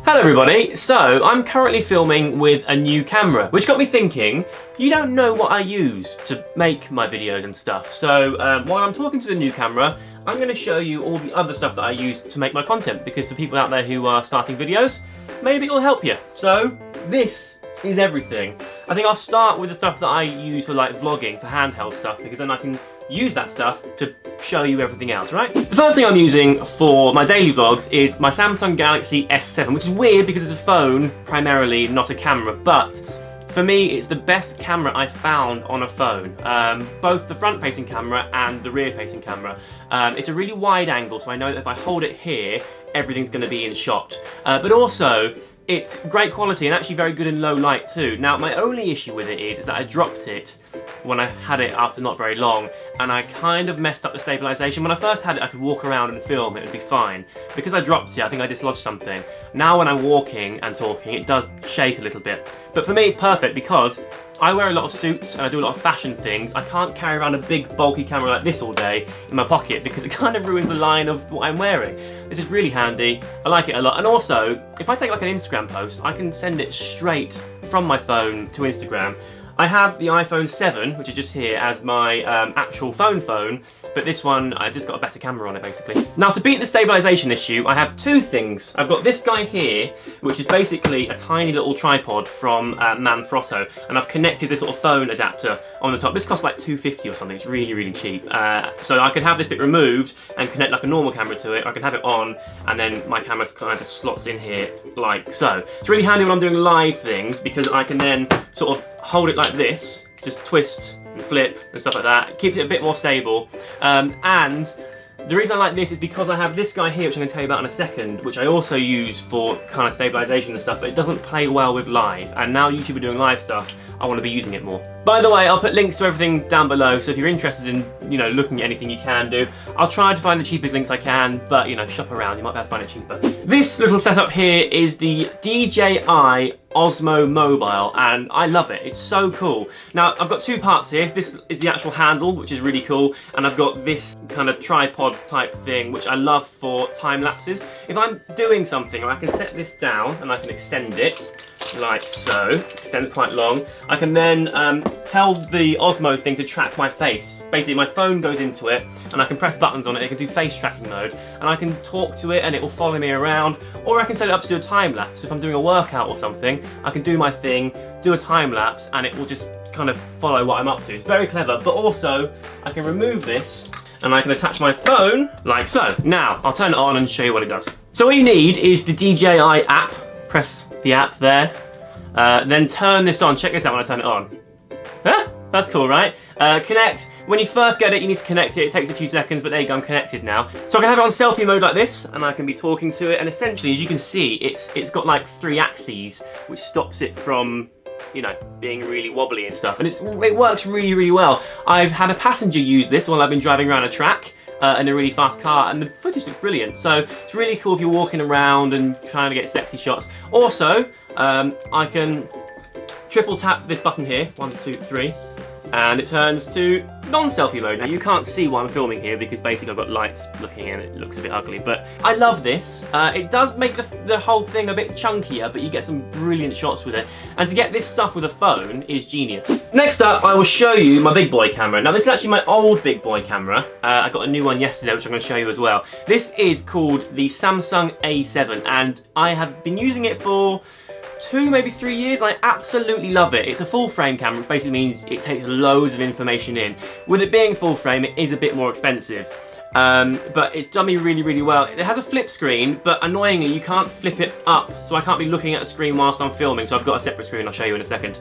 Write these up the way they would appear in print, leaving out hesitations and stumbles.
Hello everybody, so I'm currently filming with a new camera, which got me thinking, you don't know what I use to make my videos and stuff. So while I'm talking to the new camera, I'm going to show you all the other stuff that I use to make my content, because for people out there who are starting videos, maybe it'll help you. So this is everything. I think I'll start with the stuff that I use for like vlogging, for handheld stuff, because then I can use that stuff to show you everything else, right? The first thing I'm using for my daily vlogs is my Samsung Galaxy S7, which is weird because it's a phone, primarily, not a camera, but for me, it's the best camera I've found on a phone. Both the front-facing camera and the rear-facing camera. It's a really wide angle, so I know that if I hold it here, everything's going to be in shot. But also, it's great quality and actually very good in low light too. Now, my only issue with it is that I dropped it when I had it after not very long, and I kind of messed up the stabilization. When I first had it, I could walk around and film, it would be fine. Because I dropped it, I think I dislodged something. Now when I'm walking and talking, it does shake a little bit. But for me, it's perfect because I wear a lot of suits and I do a lot of fashion things. I can't carry around a big bulky camera like this all day in my pocket because it kind of ruins the line of what I'm wearing. This is really handy, I like it a lot. And also, if I take like an Instagram post, I can send it straight from my phone to Instagram. I have the iPhone 7, which is just here, as my actual phone, but this one, I just got a better camera on it, basically. Now, to beat the stabilization issue, I have two things. I've got this guy here, which is basically a tiny little tripod from Manfrotto, and I've connected this little phone adapter on the top. This costs like $2.50 or something. It's really, really cheap. So I can have this bit removed and connect like a normal camera to it. I can have it on, and then my camera kind of slots in here like so. It's really handy when I'm doing live things, because I can then sort of hold it like this, just twist and flip and stuff like that. It keeps it a bit more stable. And the reason I like this is because I have this guy here, which I'm going to tell you about in a second, which I also use for kind of stabilization and stuff, but it doesn't play well with live. And now YouTube are doing live stuff, I want to be using it more. By the way, I'll put links to everything down below, so if you're interested in, you know, looking at anything, you can do. I'll try to find the cheapest links I can, but, you know, shop around, you might be able to find it cheaper. This little setup here is the DJI Osmo Mobile, and I love it. It's so cool. Now, I've got two parts here. This is the actual handle, which is really cool, and I've got this kind of tripod type thing, which I love for time lapses. If I'm doing something, I can set this down and I can extend it like so. It extends quite long. I can then tell the Osmo thing to track my face. Basically, my phone goes into it, and I can press buttons on it. It can do face tracking mode, and I can talk to it, and it will follow me around. Or I can set it up to do a time lapse. If I'm doing a workout or something, I can do my thing, do a time lapse, and it will just kind of follow what I'm up to. It's very clever, but also I can remove this and I can attach my phone like so. Now, I'll turn it on and show you what it does. So what you need is the DJI app. Press the app there, then turn this on. Check this out when I turn it on. Huh? That's cool, right? Connect. When you first get it, you need to connect it. It takes a few seconds, but there you go, I'm connected now. So I can have it on selfie mode like this, and I can be talking to it, and essentially, as you can see, it's got like 3 axes, which stops it from, you know, being really wobbly and stuff, and it works really, really well. I've had a passenger use this while I've been driving around a track in a really fast car, and the footage looks brilliant. So it's really cool if you're walking around and trying to get sexy shots. Also, I can triple tap this button here, 1, 2, 3, and it turns to non-selfie mode. Now you can't see what I'm filming here because basically I've got lights looking in, it looks a bit ugly, but I love this. It does make the whole thing a bit chunkier, but you get some brilliant shots with it. And to get this stuff with a phone is genius. Next up, I will show you my big boy camera. Now this is actually my old big boy camera. I got a new one yesterday, which I'm going to show you as well. This is called the Samsung A7, and I have been using it for 2, maybe 3 years. I absolutely love it. It's a full frame camera, which basically means it takes loads of information in. With it being full frame, it is a bit more expensive. But it's done me really, really well. It has a flip screen, but annoyingly you can't flip it up, so I can't be looking at the screen whilst I'm filming, so I've got a separate screen I'll show you in a second.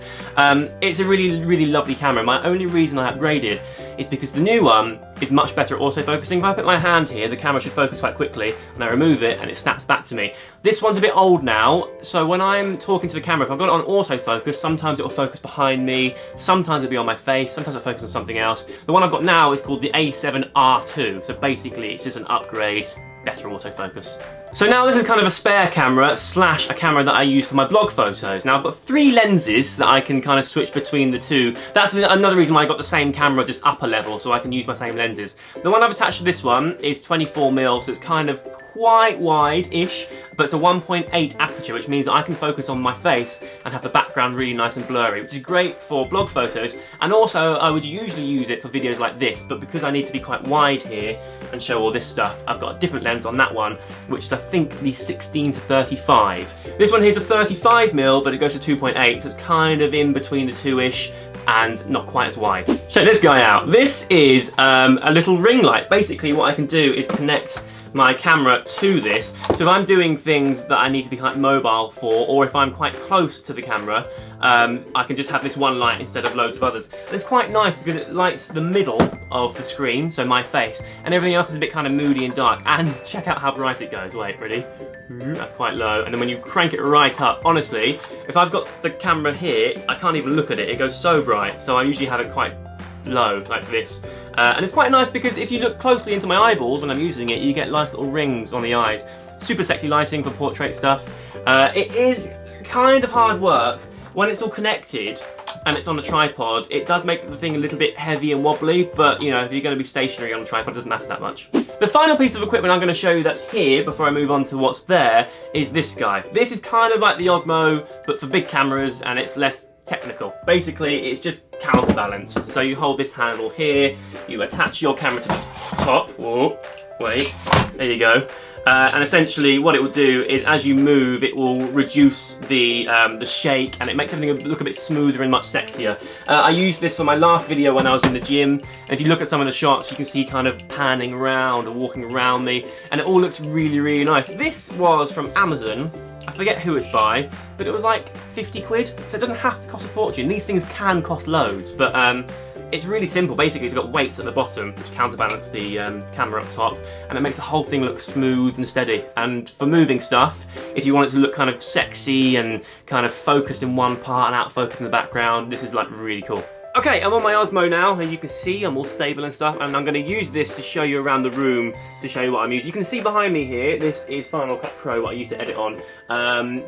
It's a really, really lovely camera. My only reason I upgraded is because the new one is much better at autofocusing. If I put my hand here, the camera should focus quite quickly, and I remove it and it snaps back to me. This one's a bit old now, so when I'm talking to the camera, if I've got it on autofocus, sometimes it will focus behind me, sometimes it'll be on my face, sometimes it'll focus on something else. The one I've got now is called the A7R2, so basically it's just an upgrade better autofocus. So now this is kind of a spare camera slash a camera that I use for my blog photos. Now I've got 3 lenses that I can kind of switch between the 2. That's another reason why I got the same camera, just upper level, so I can use my same lenses. The one I've attached to this one is 24mm, so it's kind of quite wide-ish, but it's a 1.8 aperture, which means that I can focus on my face and have the background really nice and blurry, which is great for blog photos. And also, I would usually use it for videos like this, but because I need to be quite wide here and show all this stuff, I've got a different lens on that one, which is I think the 16 to 35. This one here's a 35mm, but it goes to 2.8, so it's kind of in between the 2-ish and not quite as wide. Check this guy out. This is a little ring light. Basically what I can do is connect my camera to this, so if I'm doing things that I need to be quite mobile for, or if I'm quite close to the camera, I can just have this one light instead of loads of others. And it's quite nice because it lights the middle of the screen, so my face, and everything else is a bit kind of moody and dark. And check out how bright it goes. Wait, ready? That's quite low, and then when you crank it right up, honestly, if I've got the camera here, I can't even look at it, it goes so bright, so I usually have it quite low, like this. And it's quite nice because if you look closely into my eyeballs when I'm using it, you get nice little rings on the eyes. Super sexy lighting for portrait stuff. It is kind of hard work. When it's all connected and it's on a tripod, it does make the thing a little bit heavy and wobbly, but you know, if you're going to be stationary on a tripod, it doesn't matter that much. The final piece of equipment I'm going to show you that's here, before I move on to what's there, is this guy. This is kind of like the Osmo, but for big cameras, and it's less technical. Basically, it's just counterbalanced. So you hold this handle here, you attach your camera to the top. Whoa, wait, there you go. And essentially what it will do is as you move, it will reduce the shake, and it makes everything look a bit smoother and much sexier. I used this for my last video when I was in the gym, and if you look at some of the shots, you can see kind of panning around or walking around me, and it all looks really, really nice. This was from Amazon. I forget who it's by, but it was like 50 quid, so it doesn't have to cost a fortune. These things can cost loads, but it's really simple. Basically, it's got weights at the bottom which counterbalance the camera up top, and it makes the whole thing look smooth and steady. And for moving stuff, if you want it to look kind of sexy and kind of focused in one part and out of focus in the background, this is like really cool. Okay, I'm on my Osmo now, and you can see I'm all stable and stuff, and I'm going to use this to show you around the room, to show you what I'm using. You can see behind me here, this is Final Cut Pro, what I used to edit on.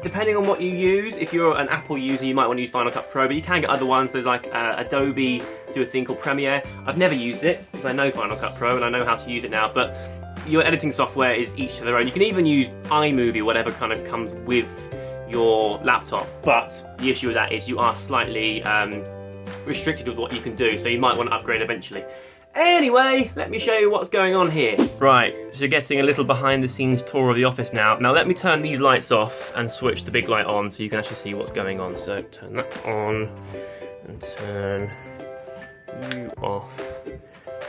Depending on what you use, if you're an Apple user, you might want to use Final Cut Pro, but you can get other ones. There's like Adobe do a thing called Premiere. I've never used it, because I know Final Cut Pro, and I know how to use it now, but your editing software is each to their own. You can even use iMovie, whatever kind of comes with your laptop, but the issue with that is you are slightly restricted with what you can do, so you might want to upgrade eventually. Anyway, let me show you what's going on here. Right, so you're getting a little behind the scenes tour of the office now. Now let me turn these lights off and switch the big light on so you can actually see what's going on. So turn that on and turn you off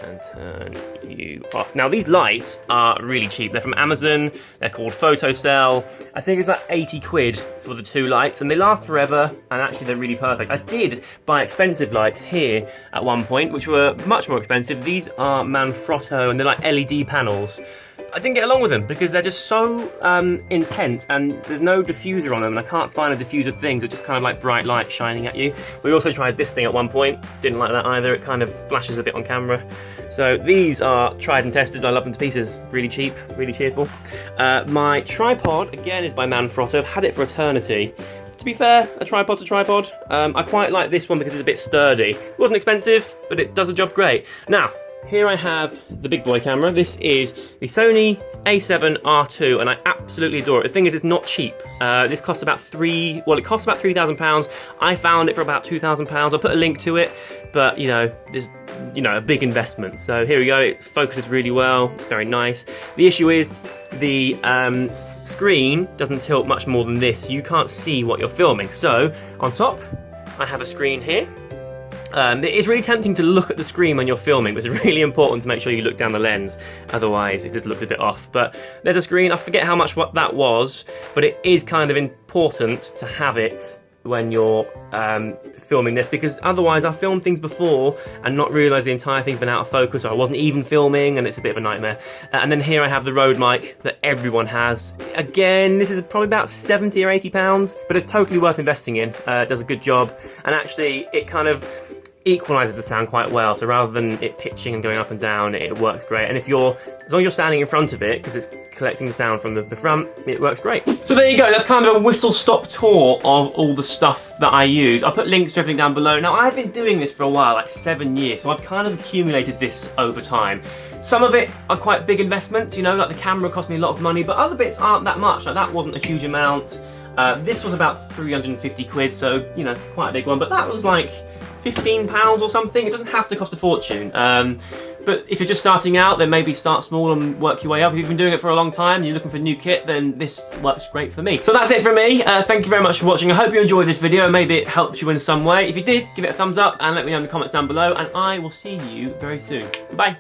and turn you off. Now these lights are really cheap. They're from Amazon, they're called Photocell. I think it's about 80 quid for the 2 lights, and they last forever, and actually they're really perfect. I did buy expensive lights here at one point, which were much more expensive. These are Manfrotto, and they're like LED panels. I didn't get along with them because they're just so intense, and there's no diffuser on them, and I can't find a diffuser thing, so it's just kind of like bright light shining at you. We also tried this thing at one point, didn't like that either. It kind of flashes a bit on camera. So these are tried and tested. I love them to pieces. Really cheap, really cheerful. My tripod, again, is by Manfrotto. I've had it for eternity. To be fair, a tripod's a tripod. I quite like this one because it's a bit sturdy. It wasn't expensive, but it does the job great. Now, here I have the big boy camera. This is the Sony A7 R2, and I absolutely adore it. The thing is, it's not cheap. This cost about it cost about £3,000. I found it for about £2,000. I'll put a link to it, but you know, there's a big investment. So here we go. It focuses really well. It's very nice. The issue is the screen doesn't tilt much more than this. You can't see what you're filming. So on top, I have a screen here. It is really tempting to look at the screen when you're filming, but it's really important to make sure you look down the lens, otherwise it just looks a bit off. But there's a screen. I forget how much that was, but it is kind of important to have it when you're filming this, because otherwise I filmed things before and not realise the entire thing's been out of focus, or I wasn't even filming, and it's a bit of a nightmare. And then here I have the Rode mic that everyone has. Again, this is probably about 70 or 80 pounds, but it's totally worth investing in. It does a good job, and actually it kind of equalises the sound quite well, so rather than it pitching and going up and down, it works great. And if you're, as long as you're standing in front of it, because it's collecting the sound from the front, it works great. So there you go, that's kind of a whistle-stop tour of all the stuff that I use. I'll put links to everything down below. Now, I've been doing this for a while, like 7 years, so I've kind of accumulated this over time. Some of it are quite big investments, you know, like the camera cost me a lot of money, but other bits aren't that much. Like that wasn't a huge amount. This was about 350 quid, so, you know, quite a big one, but that was like £15 or something. It doesn't have to cost a fortune. But if you're just starting out, then maybe start small and work your way up. If you've been doing it for a long time and you're looking for new kit, then this works great for me. So that's it from me. Thank you very much for watching. I hope you enjoyed this video. Maybe it helped you in some way. If you did, give it a thumbs up and let me know in the comments down below, and I will see you very soon. Bye.